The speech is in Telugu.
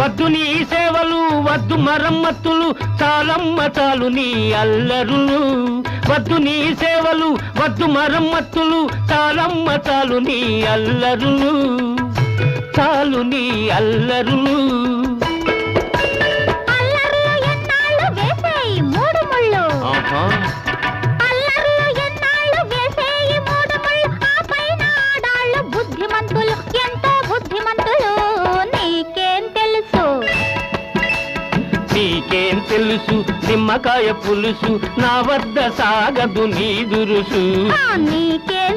వద్దు నీ సేవలు వద్దు మరమ్మతులు చాలమ్మ చాలు నీ అల్లరులు వద్దు నీ సేవలు వద్దు మరమ్మతులు చాలమ్మ చాలు నీ అల్లరులు చాలు నీ అల్లరులు నీకేం తెలుసు నిమ్మకాయ పులుసు నా వద్ద సాగదు నీ దురుసు నీకేం